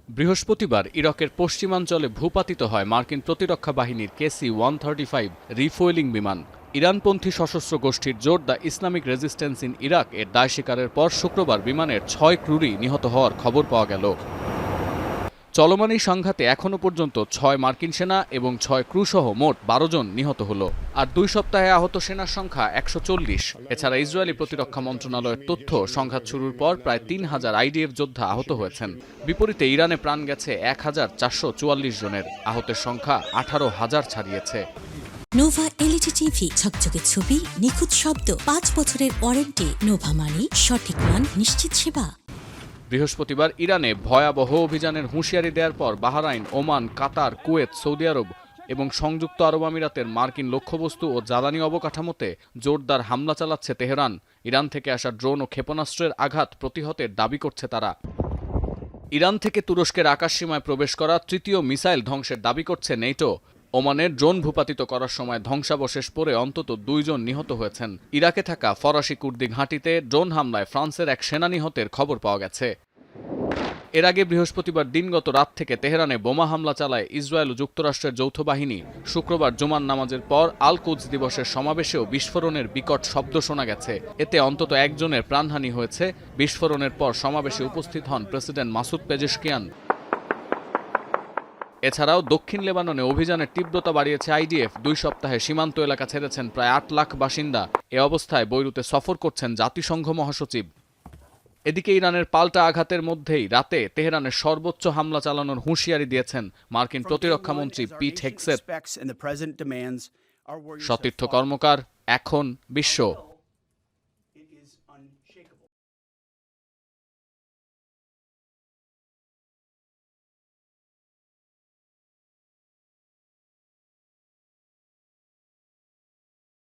বৃহস্পতিবার ইরাকের পশ্চিমাঞ্চলে ভূপাতিত হয় মার্কিন প্রতিরক্ষা বাহিনীর KC-135 রিফুয়েলিং বিমান। ইরানপন্থী সশস্ত্র গোষ্ঠীর জোট the Islamic resistance in Iraq এর দায় স্বীকারের পর শুক্রবার বিমানের 6 ক্রুরই নিহত হওয়ার খবর পাওয়া গেল। চলমান এই সংঘাতে এখনও পর্যন্ত 6 মার্কিন সেনা এবং 6 ক্রুসহ মোট 12 জন নিহত হল। আর 2 সপ্তাহে আহত সেনার সংখ্যা 140। এছাড়া ইসরায়েলি প্রতিরক্ষা মন্ত্রণালয়ের তথ্য, সংঘাত শুরুর পর প্রায় 3000 IDF যোদ্ধা আহত হয়েছেন। বিপরীতে ইরানে প্রাণ গেছে 1444 জনের, আহতের সংখ্যা 18,000 ছাড়িয়েছে। নোভা LED টিভি, ঝকঝকে ছবি, নিখুঁত শব্দ, 5 বছরের ওয়ারেন্টি। নোভা মানি, সঠিক মান, নিশ্চিত সেবা। বৃহস্পতিবার ইরানে ভয়াবহ অভিযানের হুঁশিয়ারি দেওয়ার পর বাহরাইন, ওমান, কাতার, কুয়েত, সৌদি আরব এবং সংযুক্ত আরব আমিরাতের মার্কিন লক্ষ্যবস্তু ও জ্বালানি অবকাঠামোতে জোরদার হামলা চালাচ্ছে তেহরান। ইরান থেকে আসা ড্রোন ও ক্ষেপণাস্ত্রের আঘাত প্রতিহতের দাবি করছে তারা। ইরান থেকে তুরস্কের আকাশসীমায় প্রবেশ করা তৃতীয় মিসাইল ধ্বংসের দাবি করছে নেটো। ওমানের ড্রোন ভূপাতিত করার সময় ধ্বংসাবশেষ পড়ে অন্তত 2 জন নিহত হয়েছেন। ইরাকে থাকা ফরাসি কুর্দি ঘাঁটিতে ড্রোন হামলায় ফ্রান্সের এক সেনা নিহতের খবর পাওয়া গেছে। এর আগে বৃহস্পতিবার দিনগত রাত থেকে তেহরানে বোমা হামলা চালায় ইসরায়েল ও যুক্তরাষ্ট্রের যৌথ বাহিনী। শুক্রবার জুমার নামাজের পর আল কুদস দিবসের সমাবেশেও বিস্ফোরণের বিকট শব্দ শোনা গেছে। এতে অন্তত 1 জনের প্রাণহানি হয়েছে। বিস্ফোরণের পর সমাবেশে উপস্থিত হন প্রেসিডেন্ট মাসুদ পেজেশকিয়ান। এছাড়াও দক্ষিণ লেবাননে অভিযানের তীব্রতা বাড়িয়েছে IDF। 2 সপ্তাহে সীমান্ত এলাকা ছেড়েছেন প্রায় 8 লাখ বাসিন্দা। এ অবস্থায় বৈরুতে সফর করছেন জাতিসংঘ মহাসচিব। এদিকে ইরানের পাল্টা আঘাতের মধ্যেই রাতে তেহরানের সর্বোচ্চ হামলা চালানোর হুঁশিয়ারি দিয়েছেন মার্কিন প্রতিরক্ষামন্ত্রী পিট হেগসেথ। সতীর্থ কর্মকার, এখন বিশ্ব।